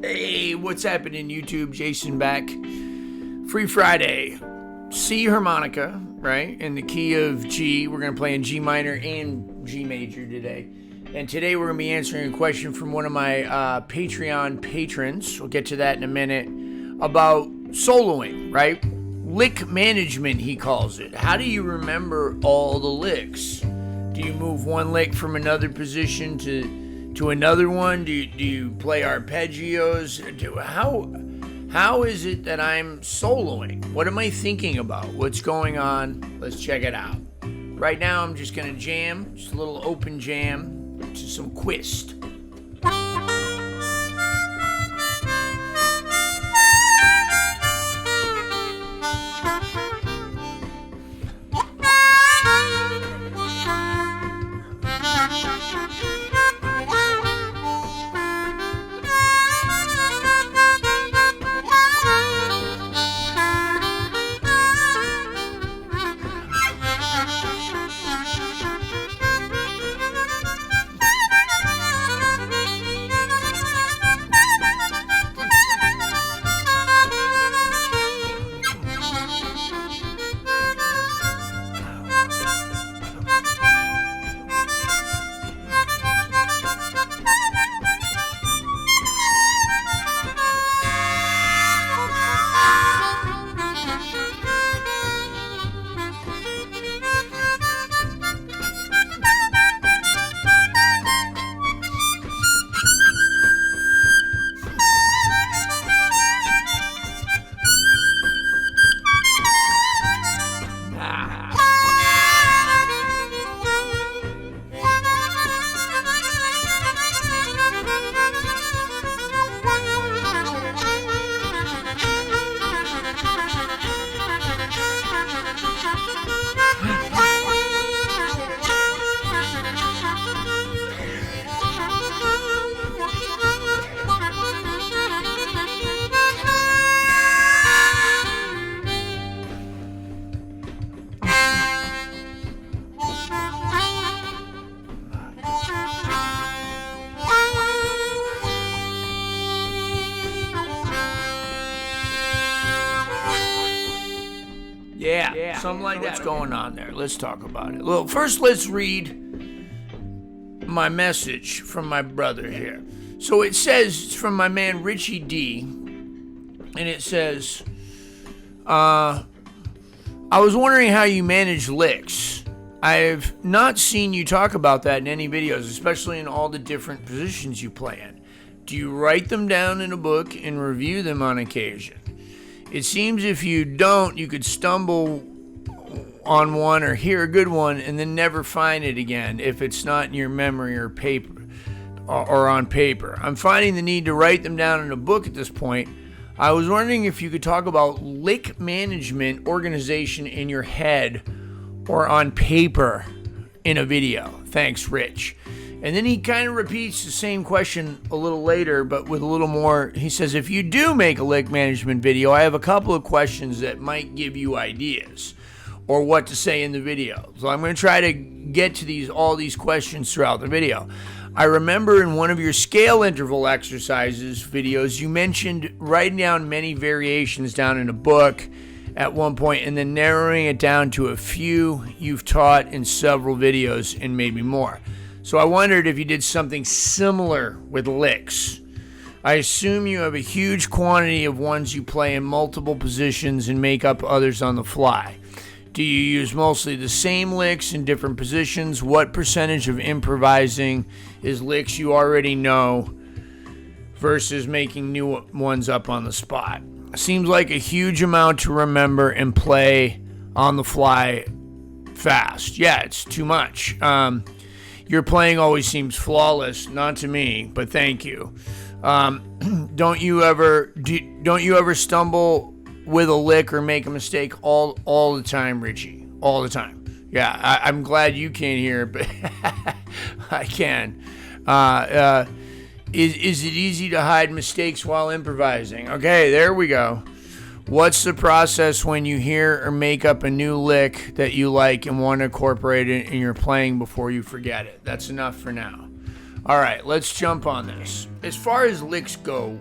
Hey, what's happening, YouTube? Jason back. Free Friday. C harmonica, right? In the key of G. We're going to play in G minor and G major today. And today we're going to be answering a question from one of my Patreon patrons. We'll get to that in a minute. About soloing, right? Lick management, he calls it. How do you remember all the licks? Do you move one lick from another position to another one? Do you play arpeggios? How is it that I'm soloing? What am I thinking about? What's going on? Let's check it out. Right now I'm just gonna jam, just a little open jam to some Quist. Yeah, something like that. What's going on there? Let's talk about it. Well, first let's read my message from my brother here. So it says, it's from my man Richie D, and it says, I was wondering how you manage licks. I've not seen you talk about that in any videos, especially in all the different positions you play in. Do you write them down in a book and review them on occasion? It seems if you don't, you could stumble on one or hear a good one and then never find it again if it's not in your memory or paper or on paper. I'm finding the need to write them down in a book at this point. I was wondering if you could talk about lick management organization in your head or on paper in a video. Thanks, Rich. And then he kind of repeats the same question a little later, but with a little more. He says, if you do make a lick management video, I have a couple of questions that might give you ideas or what to say in the video. So I'm going to try to get to all these questions throughout the video. I remember in one of your scale interval exercises videos, you mentioned writing down many variations down in a book at one point and then narrowing it down to a few you've taught in several videos and maybe more. So I wondered if you did something similar with licks. I assume you have a huge quantity of ones you play in multiple positions and make up others on the fly. Do you use mostly the same licks in different positions? What percentage of improvising is licks you already know versus making new ones up on the spot? Seems like a huge amount to remember and play on the fly fast. Yeah, it's too much. Your playing always seems flawless, not to me, but thank you. Don't you ever stumble with a lick or make a mistake all the time, Richie? All the time. Yeah, I'm glad you can't hear it, but I can. Is it easy to hide mistakes while improvising? Okay, there we go. What's the process when you hear or make up a new lick that you like and want to incorporate it in your playing before you forget it? That's enough for now. All right, let's jump on this. As far as licks go,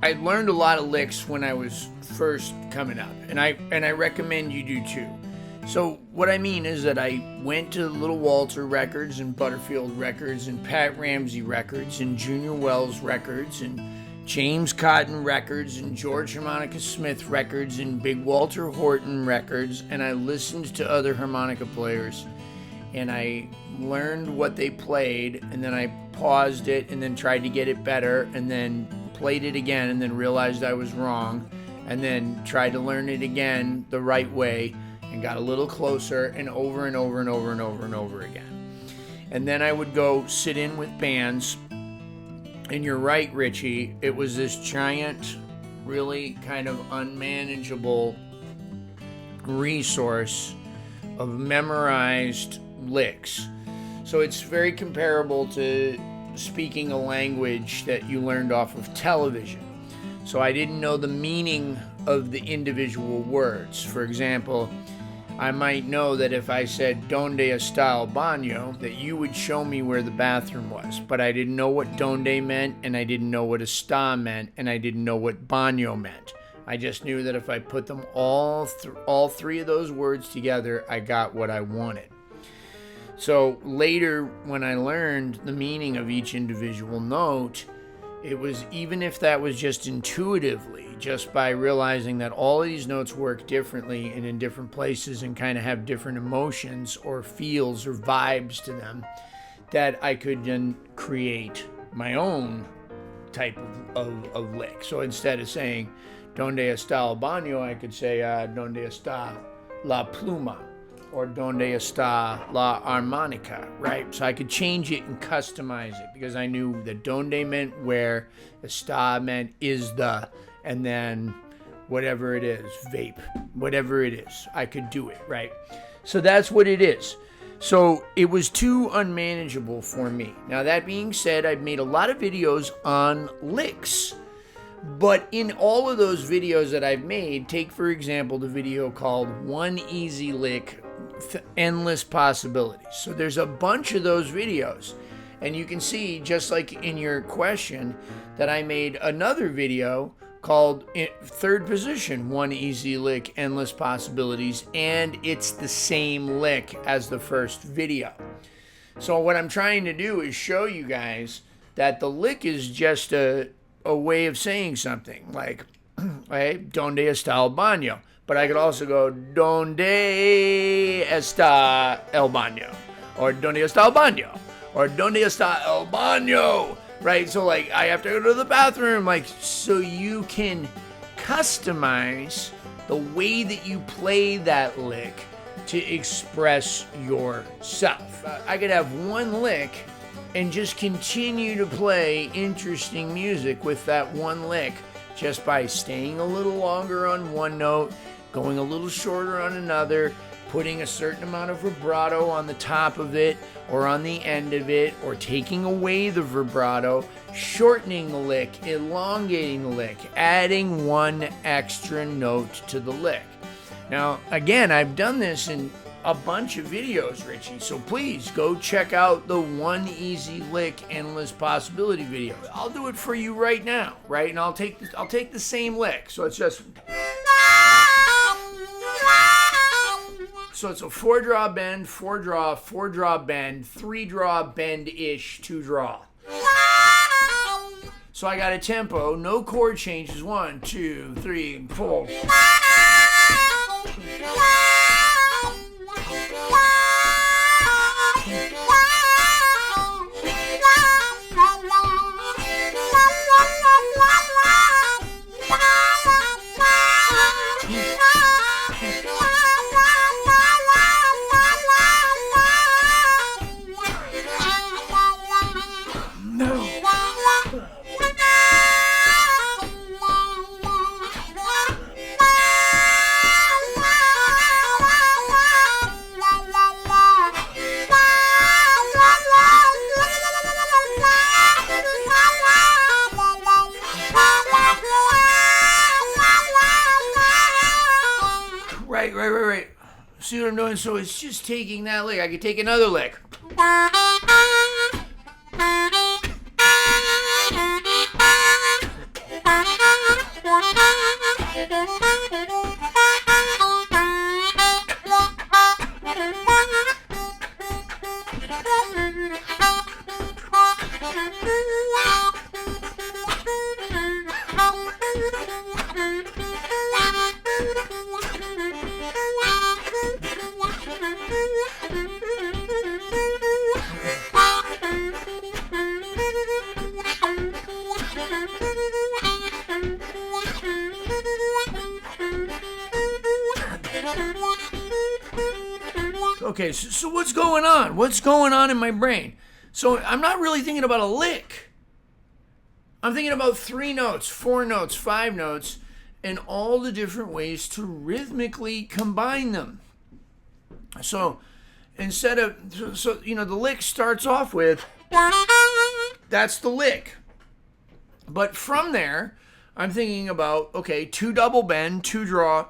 I learned a lot of licks when I was first coming up, and I recommend you do too. So what I mean is that I went to Little Walter Records and Butterfield Records and Pat Ramsey Records and Junior Wells Records and James Cotton Records and George Harmonica Smith Records and Big Walter Horton Records, and I listened to other harmonica players and I learned what they played, and then I paused it and then tried to get it better and then played it again and then realized I was wrong and then tried to learn it again the right way and got a little closer and over and over and over and over and over again. And then I would go sit in with bands, and you're right, Richie, it was this giant, really kind of unmanageable resource of memorized licks. So it's very comparable to speaking a language that you learned off of television. So I didn't know the meaning of the individual words. For example, I might know that if I said "Donde está el baño," that you would show me where the bathroom was, but I didn't know what donde meant, and I didn't know what está meant, and I didn't know what baño meant. I just knew that if I put them all three of those words together, I got what I wanted. So later, when I learned the meaning of each individual note, it was, even if that was just intuitively, just by realizing that all of these notes work differently and in different places and kind of have different emotions or feels or vibes to them, that I could then create my own type of lick. So instead of saying "Donde está el baño," I could say "Donde está la pluma," or "Donde está la armónica," right? So I could change it and customize it because I knew that donde meant where, está meant is the, and then whatever it is, vape, whatever it is, I could do it, right? So that's what it is. So it was too unmanageable for me. Now that being said, I've made a lot of videos on licks. But in all of those videos that I've made, take for example the video called "One Easy Lick, Endless Possibilities." So there's a bunch of those videos, and you can see, just like in your question, that I made another video called "Third Position, One Easy Lick, Endless Possibilities," and it's the same lick as the first video. So what I'm trying to do is show you guys that the lick is just a way of saying something, like, hey, "Donde está el baño?" But I could also go "Donde está el baño?" or "Donde está el baño?" or "Donde está el baño?" Right? So like, I have to go to the bathroom, like, so you can customize the way that you play that lick to express yourself. I could have one lick and just continue to play interesting music with that one lick just by staying a little longer on one note, going a little shorter on another, putting a certain amount of vibrato on the top of it or on the end of it, or taking away the vibrato, shortening the lick, elongating the lick, adding one extra note to the lick. Now, again, I've done this in a bunch of videos, Richie, so please go check out the "One Easy Lick, Endless Possibility" video. I'll do it for you right now, right? And I'll take the same lick. So it's just, so it's a 4-draw bend, 4-draw, 4-draw bend, 3-draw bend-ish, 2-draw. So I got a tempo, no chord changes, 1, 2, 3, 4. Right. See what I'm doing? So it's just taking that lick. I could take another lick. Okay, so what's going on? What's going on in my brain? So I'm not really thinking about a lick. I'm thinking about 3 notes, 4 notes, 5 notes, and all the different ways to rhythmically combine them. So instead of, the lick starts off with, that's the lick. But from there, I'm thinking about, okay, 2 double bend, 2 draw,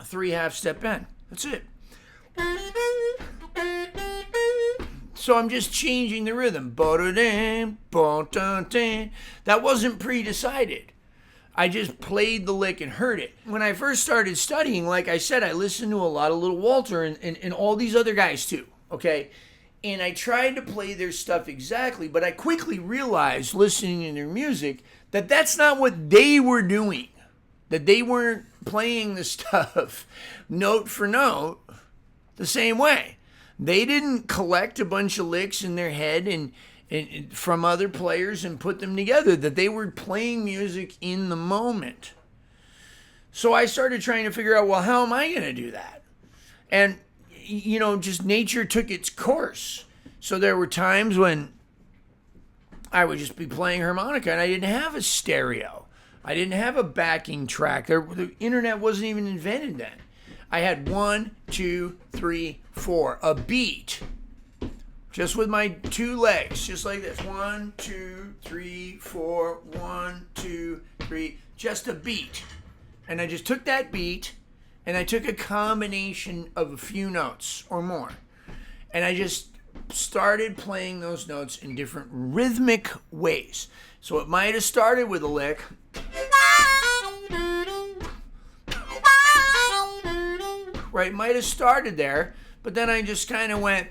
3 half step bend. That's it. So I'm just changing the rhythm. That wasn't pre-decided. I just played the lick and heard it. When I first started studying, like I said, I listened to a lot of Little Walter and all these other guys too, okay? And I tried to play their stuff exactly, but I quickly realized, listening to their music, that that's not what they were doing. That they weren't playing the stuff note for note the same way. They didn't collect a bunch of licks in their head and from other players and put them together. That they were playing music in the moment. So I started trying to figure out, well, how am I going to do that? And, just nature took its course. So there were times when I would just be playing harmonica and I didn't have a stereo. I didn't have a backing track. The internet wasn't even invented then. I had 1, 2, 3, 4, a beat, just with my 2 legs, just like this. 1, 2, 3, 4, 1, 2, 3, just a beat. And I just took that beat and I took a combination of a few notes or more. And I just started playing those notes in different rhythmic ways. So it might have started with a lick. Right, might have started there, but then I just kind of went.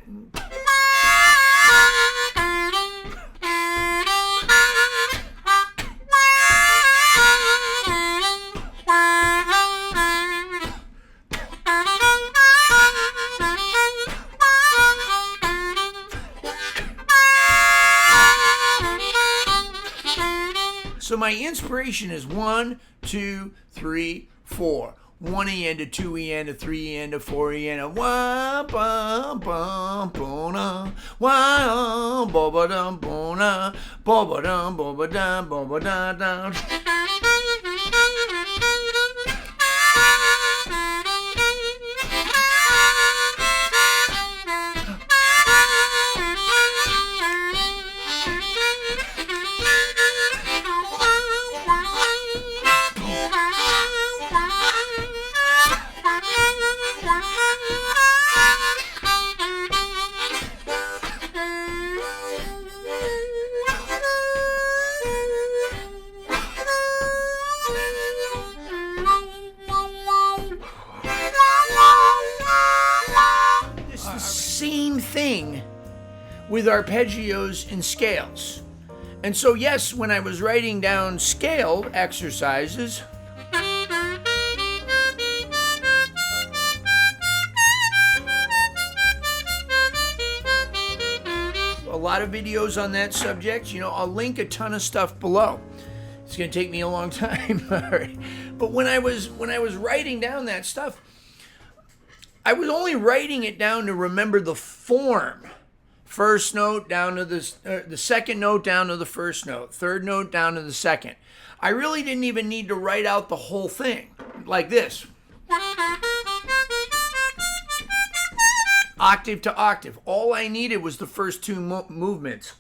So my inspiration is 1, 2, 3, 4. 1 EN to 2 EN to 3 EN to 4 EN to wah bum bum bona wah ba ba dum bona ba ba dum ba ba dum ba ba da da. With arpeggios and scales. And so yes, when I was writing down scale exercises, a lot of videos on that subject, I'll link a ton of stuff below. It's going to take me a long time. All right. But when I was writing down that stuff, I was only writing it down to remember the form. First note down to the second note down to the first note, third note down to the second. I really didn't even need to write out the whole thing like this. Octave to octave. All I needed was the first 2 movements.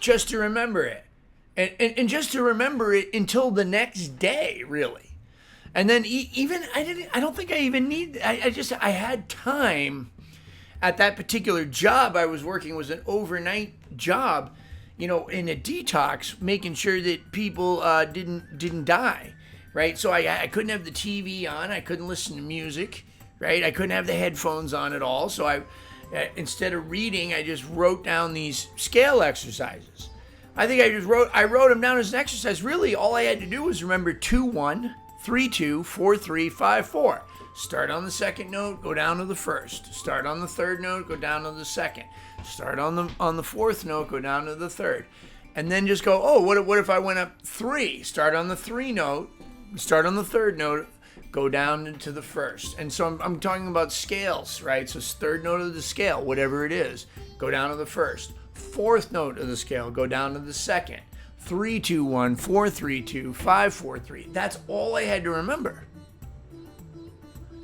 Just to remember it. And just to remember it until the next day, really. And then I don't think I even need, I had time at that particular job I was working was an overnight job, in a detox, making sure that people didn't die, right? So I couldn't have the TV on, I couldn't listen to music, right? I couldn't have the headphones on at all. So I instead of reading, I just wrote down these scale exercises. I think I wrote them down as an exercise. Really, all I had to do was remember 2-1. 3-2, 4-3, 5-4. Start on the second note, go down to the first. Start on the third note, go down to the second. Start on the fourth note, go down to the third. And then just go, what if I went up 3? Start on the 3 note, start on the third note, go down into the first. And so I'm talking about scales, right? So it's third note of the scale, whatever it is, go down to the first. Fourth note of the scale, go down to the second. 3, 2, 1, 4, 3, 2, 5, 4, 3. That's all I had to remember.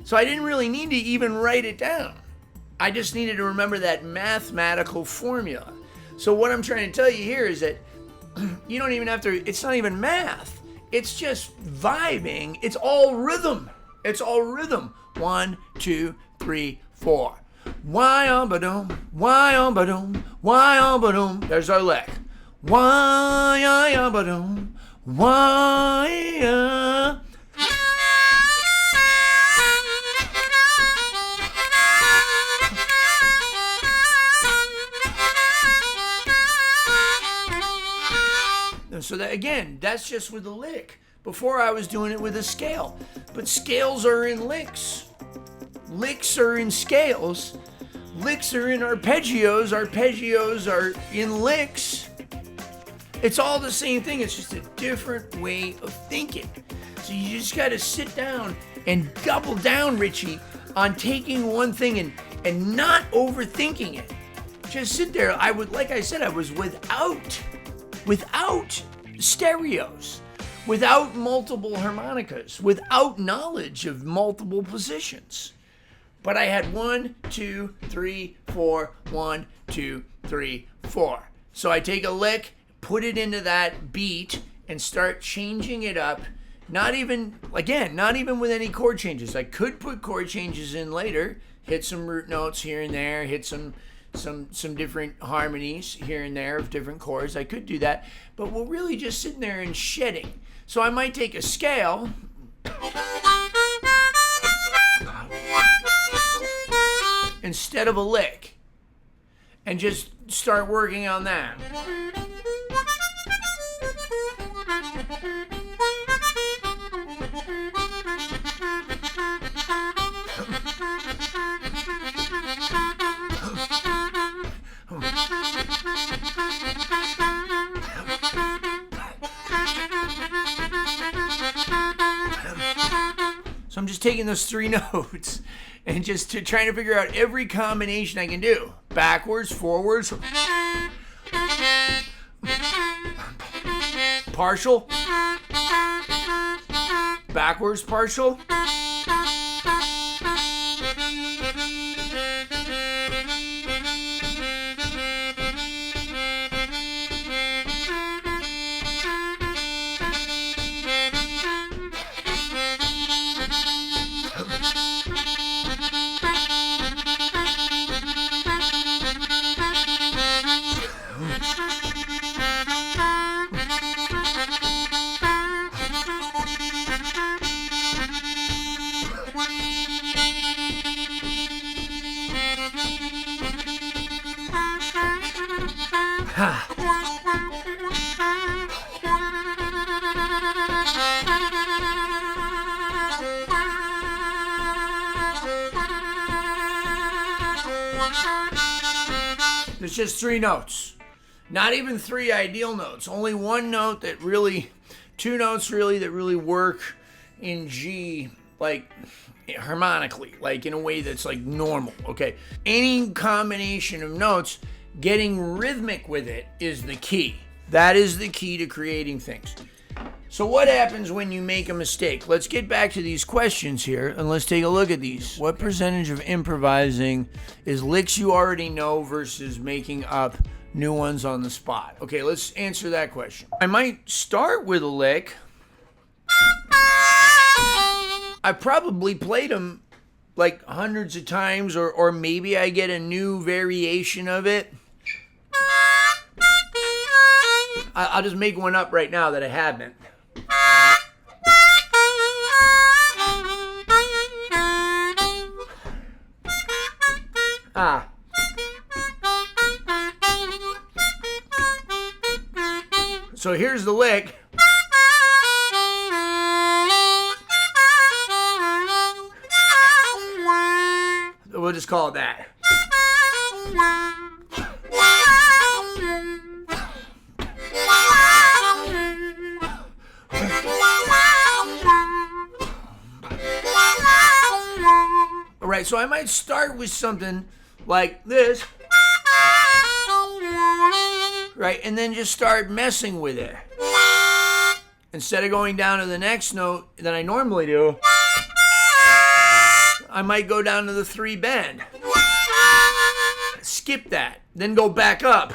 So I didn't really need to even write it down. I just needed to remember that mathematical formula. So what I'm trying to tell you here is that you don't even have to, it's not even math. It's just vibing. It's all rhythm. It's all rhythm. 1, 2, 3, 4. Why on ba-dum, why on ba-dum, why on ba-dum. There's our lick. Why on ba-dum, why. So that, again, that's just with a lick. Before I was doing it with a scale. But scales are in licks. Licks are in scales. Licks are in arpeggios. Arpeggios are in licks. It's all the same thing. It's just a different way of thinking. So you just got to sit down and double down, Richie, on taking one thing and not overthinking it. Just sit there. I would, like I said, I was without stereos, without multiple harmonicas, without knowledge of multiple positions. But I had 1, 2, 3, 4, 1, 2, 3, 4. So I take a lick, put it into that beat, and start changing it up. Not even with any chord changes. I could put chord changes in later, hit some root notes here and there, hit some different harmonies here and there of different chords. I could do that, but we're really just sitting there and shedding. So I might take a scale instead of a lick and just start working on that. So I'm just taking those 3 notes and just trying to figure out every combination I can do. Backwards, forwards, partial, backwards, partial. There's just 3 notes. Not even 3 ideal notes. Only 1 note that really, 2 notes really that really work in G, like harmonically, like in a way that's like normal, okay? Any combination of notes, getting rhythmic with it is the key. That is the key to creating things. So what happens when you make a mistake? Let's get back to these questions here and let's take a look at these. What percentage of improvising is licks you already know versus making up new ones on the spot? Okay, let's answer that question. I might start with a lick. I probably played them like hundreds of times, or maybe I get a new variation of it. I'll just make one up right now that I haven't. So here's the lick. We'll just call it that. So I might start with something like this, right? And then just start messing with it. Instead of going down to the next note that I normally do, I might go down to the 3 bend. Skip that, then go back up.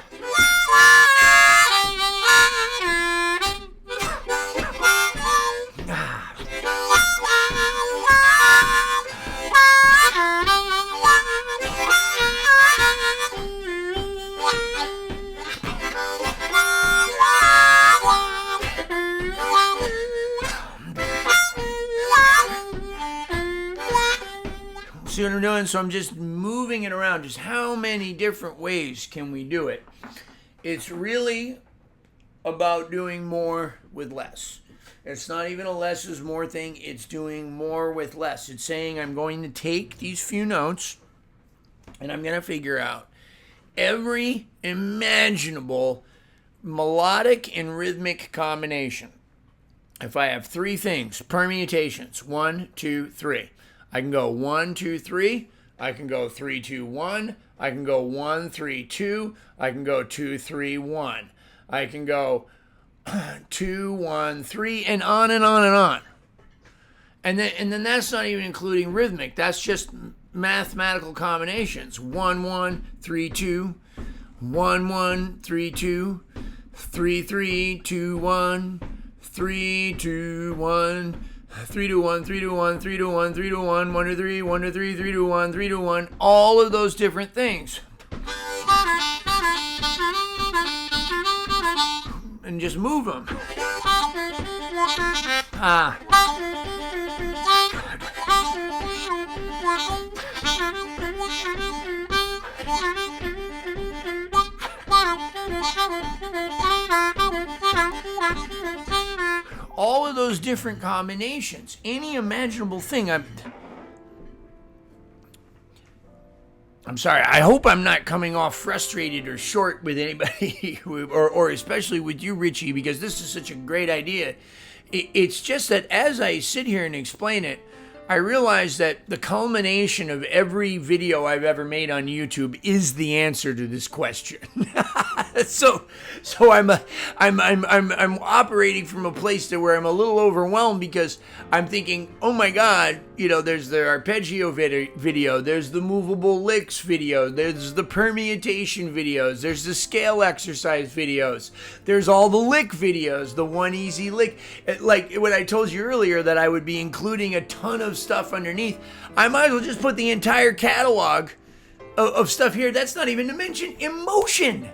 See what I'm doing? So I'm just moving it around. Just how many different ways can we do it? It's really about doing more with less. It's not even a less is more thing. It's doing more with less. It's saying I'm going to take these few notes and I'm going to figure out every imaginable melodic and rhythmic combination. If I have 3 things, permutations, 1, 2, 3. I can go 1, 2, 3. I can go 3, 2, 1. I can go 1, 3, 2. I can go 2, 3, 1. I can go 2, 1, 3, and on and on and on. And then that's not even including rhythmic. That's just mathematical combinations. 1, 1, 3, 2. 1, 1, 3, 2. 3, 3, 2, 1. 3, 2, 1. 3 to 1, 3 to 1, 3 to 1, 3 to 1, 1 to 3, 1 to 3, 3 to 1, 3 to 1, all of those different things. And just move them. All of those different combinations, any imaginable thing. I'm sorry. I hope I'm not coming off frustrated or short with anybody, or especially with you, Richie, because this is such a great idea. It's just that as I sit here and explain it, I realize that the culmination of every video I've ever made on YouTube is the answer to this question. So I'm operating from a place to where I'm a little overwhelmed because I'm thinking, oh my God, there's the arpeggio video, there's the movable licks video, there's the permutation videos, there's the scale exercise videos, there's all the lick videos, the one easy lick. Like when I told you earlier that I would be including a ton of stuff underneath, I might as well just put the entire catalog of stuff here. That's not even to mention emotion.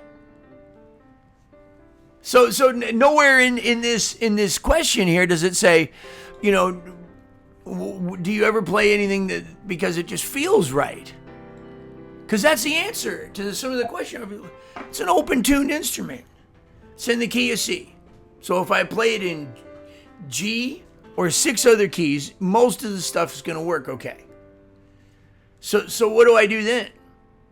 So nowhere in this question here does it say, do you ever play anything because it just feels right? Because that's the answer to some of the question. It's an open-tuned instrument. It's in the key of C. So if I play it in G or 6 other keys, most of the stuff is going to work okay. So what do I do then?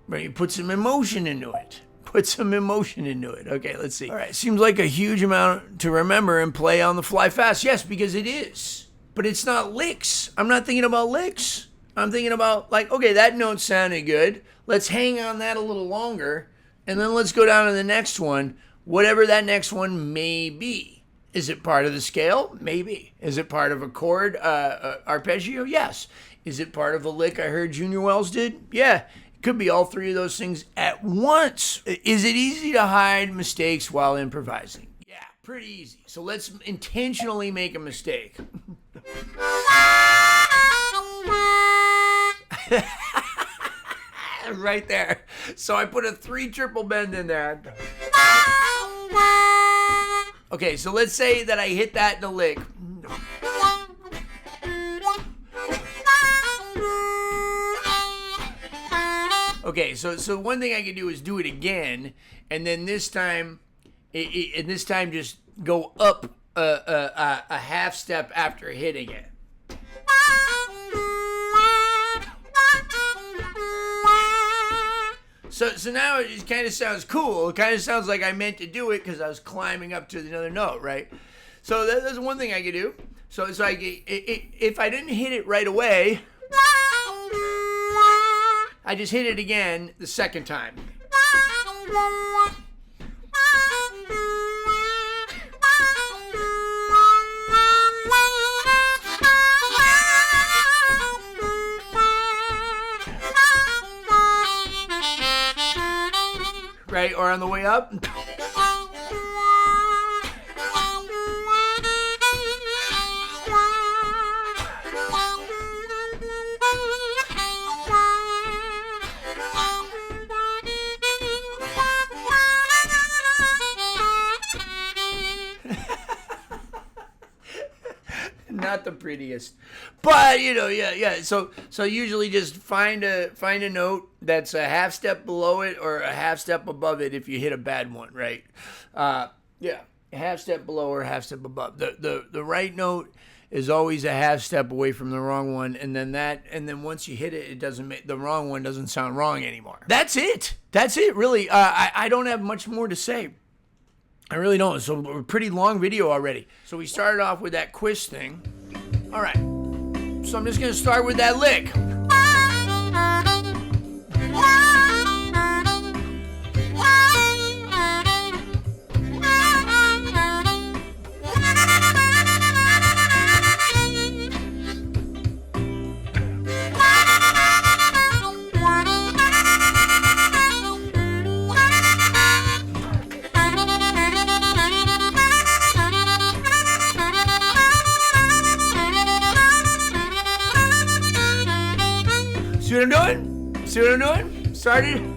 Right, you put some emotion into it. Okay, let's see. All right, seems like a huge amount to remember and play on the fly fast. Yes, because it is. But it's not licks. I'm not thinking about licks. I'm thinking about, okay, that note sounded good. Let's hang on that a little longer, and then let's go down to the next one, whatever that next one may be. Is it part of the scale? Maybe. Is it part of a chord arpeggio? Yes. Is it part of a lick I heard Junior Wells did? Yeah. Could be all 3 of those things at once. Is it easy to hide mistakes while improvising? Yeah, pretty easy. So let's intentionally make a mistake. Right there. So I put a 3 triple bend in there. Okay, so let's say that I hit that in a lick. Okay, so one thing I can do is do it again, and then this time, just go up a half step after hitting it. So now it just kind of sounds cool. It kind of sounds like I meant to do it because I was climbing up to another note, right? So that's one thing I could do. So it's like if I didn't hit it right away. I just hit it again the second time. Right, or on the way up. Not the prettiest, but yeah. So usually just find a note that's a half step below it or a half step above it if you hit a bad one, right? Yeah, a half step below or a half step above. The right note is always a half step away from the wrong one, and then once you hit it, it doesn't make the wrong one doesn't sound wrong anymore. That's it. Really. I don't have much more to say. I really don't. So a pretty long video already. So we started off with that quiz thing. All right. So I'm just going to start with that lick. See what I'm doing? Started.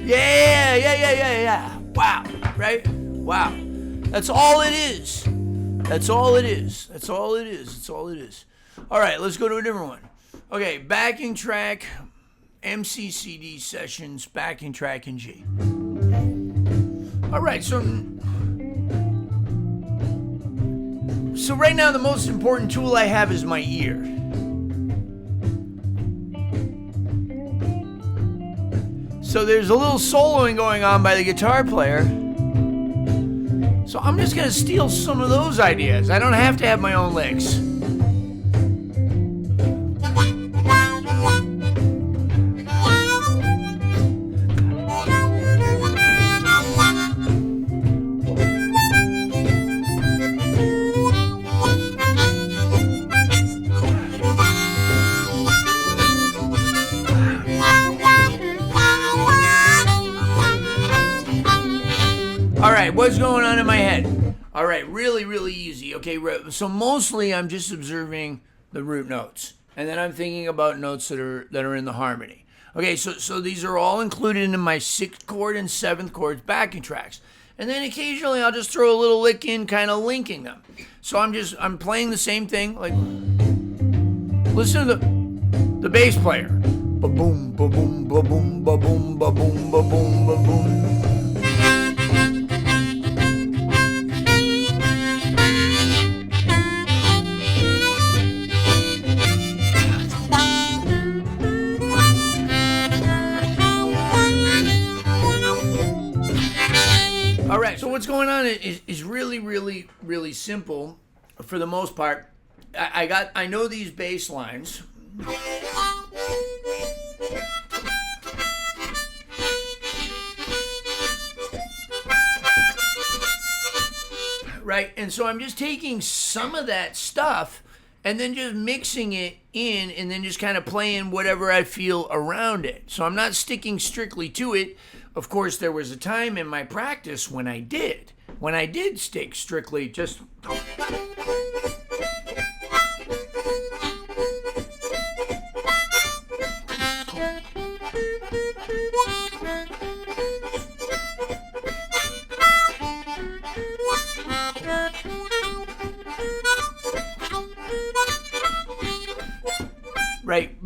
Yeah. Wow. Right? Wow. That's all it is. All right, let's go to a different one. Okay, backing track, MCCD sessions, backing track in G. All right, so right now the most important tool I have is my ear. So there's a little soloing going on by the guitar player. So I'm just going to steal some of those ideas. I don't have to have my own licks. All right, what's going on in my head? All right, really easy. Okay, so mostly I'm just observing the root notes, and then I'm thinking about notes that are in the harmony. Okay, so these are all included in my 6th chord and 7th chords backing tracks, and then occasionally I'll just throw a little lick in, kind of linking them. So I'm playing the same thing. Like, listen to the bass player. Ba boom, ba boom, ba boom, ba boom, ba boom, ba boom, ba boom. All right, so what's going on is really simple for the most part. I know these bass lines. Right, and so I'm just taking some of that stuff and then just mixing it in and then just kind of playing whatever I feel around it. So I'm not sticking strictly to it. Of course, there was a time in my practice when I did stick strictly just...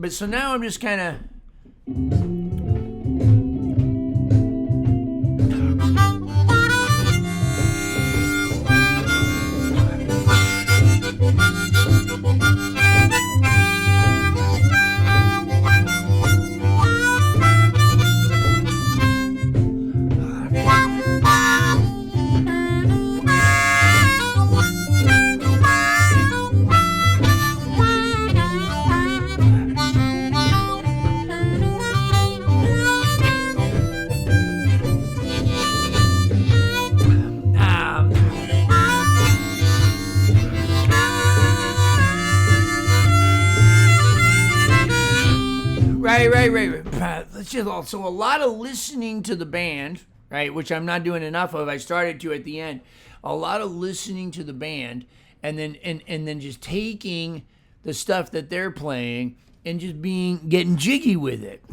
But so now I'm just kind of... Right. Let's just also a lot of listening to the band, right? Which I'm not doing enough of. I started to at the end. A lot of listening to the band, and then just taking the stuff that they're playing and just getting jiggy with it.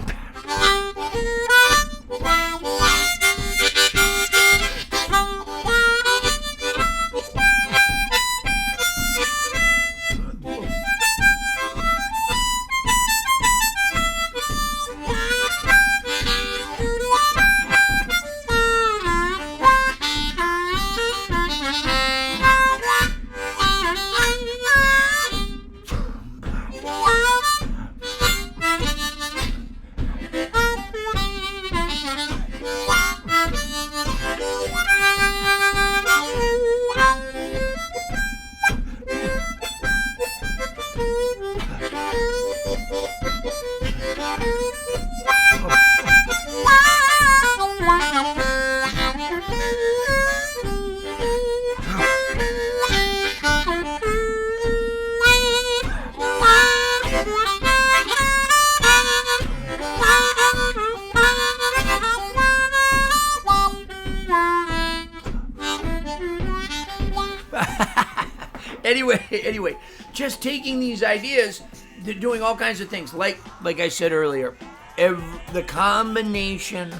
Anyway, just taking these ideas, they're doing all kinds of things. Like I said earlier, the combination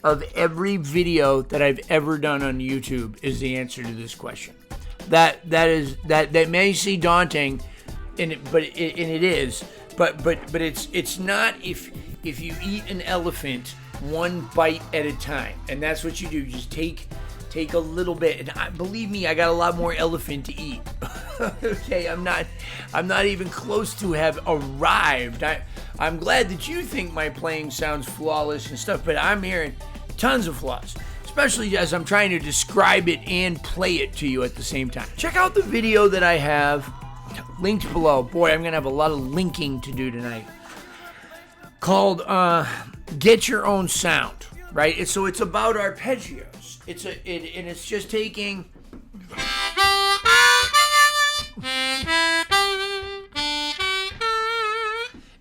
of every video that I've ever done on YouTube is the answer to this question. That may seem daunting, but it is. But it's not if you eat an elephant one bite at a time, and that's what you do. Just take a little bit, and believe me, I got a lot more elephant to eat. Okay, I'm not even close to have arrived. I'm glad that you think my playing sounds flawless and stuff, but I'm hearing tons of flaws, especially as I'm trying to describe it and play it to you at the same time. Check out the video that I have linked below. Boy, I'm gonna have a lot of linking to do tonight, called Get Your Own Sound, right? So it's about arpeggios. It's just taking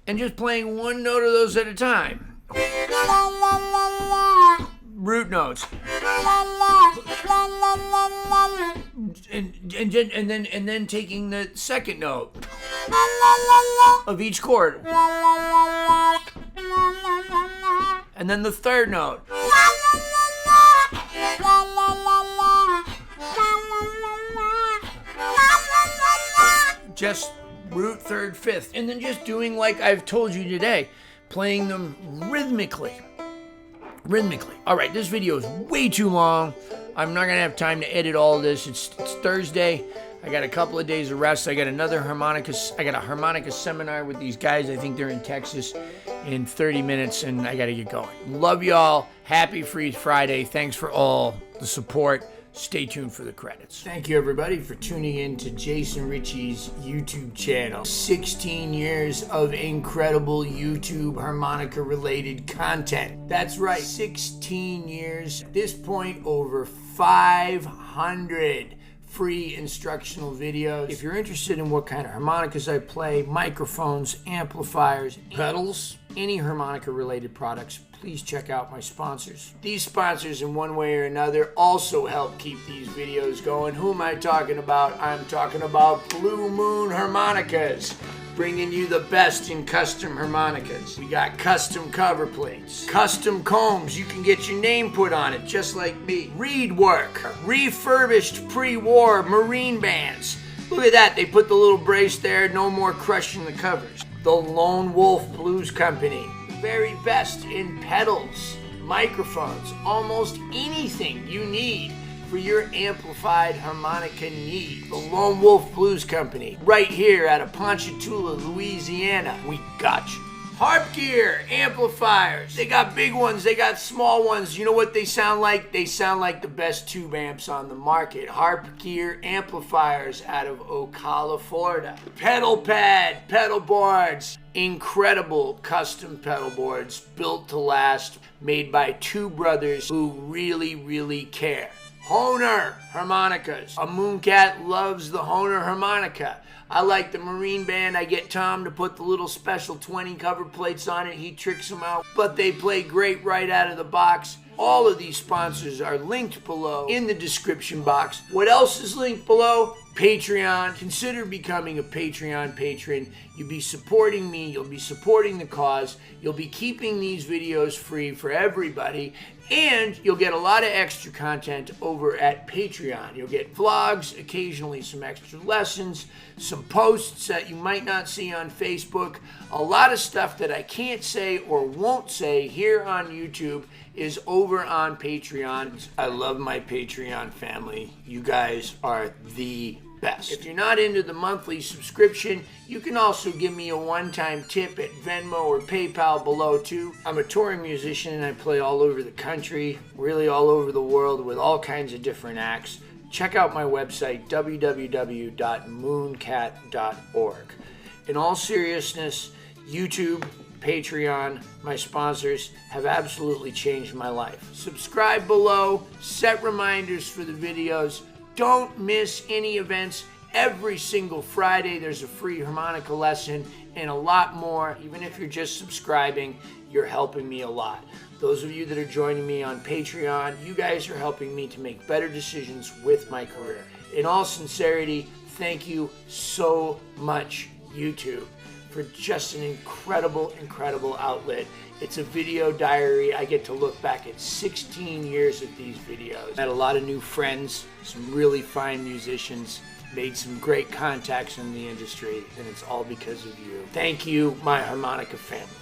and just playing one note of those at a time. Root notes. And then taking the second note of each chord. And then the third note. Just root, third, fifth. And then just doing like I've told you today, playing them rhythmically. All right, this video is way too long. I'm not gonna have time to edit all of this. It's Thursday. I got a couple of days of rest. I got a harmonica seminar with these guys. I think they're in Texas in 30 minutes, and I gotta get going. Love y'all. Happy Free Friday. Thanks for all the support. Stay tuned for the credits. Thank you, everybody, for tuning in to Jason Ricci's YouTube channel. 16 years of incredible YouTube harmonica-related content. That's right, 16 years. At this point, over 500 free instructional videos. If you're interested in what kind of harmonicas I play, microphones, amplifiers, pedals, any harmonica-related products, please check out my sponsors. These sponsors, in one way or another, also help keep these videos going. Who am I talking about? I'm talking about Blue Moon Harmonicas, bringing you the best in custom harmonicas. We got custom cover plates, custom combs. You can get your name put on it, just like me. Reed work, refurbished pre-war Marine bands. Look at that, they put the little brace there, no more crushing the covers. The Lone Wolf Blues Company. The very best in pedals, microphones, almost anything you need for your amplified harmonica need. The Lone Wolf Blues Company, right here out of Ponchatoula, Louisiana. We got you. Harp gear, amplifiers. They got big ones, they got small ones. You know what they sound like? They sound like the best tube amps on the market. Harp gear amplifiers out of Ocala, Florida. Pedal pad, pedal boards. Incredible custom pedal boards built to last, made by two brothers who really care. Hohner harmonicas. A Mooncat loves the Hohner harmonica. I like the Marine Band. I get Tom to put the little special 20 cover plates on it. He tricks them out, but they play great right out of the box. All of these sponsors are linked below in the description box. What else is linked below? Patreon. Consider becoming a Patreon patron. You'll be supporting me. You'll be supporting the cause. You'll be keeping these videos free for everybody. And you'll get a lot of extra content over at Patreon. You'll get vlogs, occasionally some extra lessons, some posts that you might not see on Facebook. A lot of stuff that I can't say or won't say here on YouTube is over on Patreon. I love my Patreon family. You guys are the best. If you're not into the monthly subscription, you can also give me a one-time tip at Venmo or PayPal below too. I'm a touring musician and I play all over the country, really all over the world with all kinds of different acts. Check out my website, www.mooncat.org. In all seriousness, YouTube, Patreon, my sponsors have absolutely changed my life. Subscribe below, set reminders for the videos. Don't miss any events. Every single Friday there's a free harmonica lesson and a lot more. Even if you're just subscribing, you're helping me a lot. Those of you that are joining me on Patreon, you guys are helping me to make better decisions with my career. In all sincerity, thank you so much, YouTube, for just an incredible outlet. It's a video diary. I get to look back at 16 years of these videos. I had a lot of new friends, some really fine musicians, made some great contacts in the industry, and it's all because of you. Thank you, my harmonica family.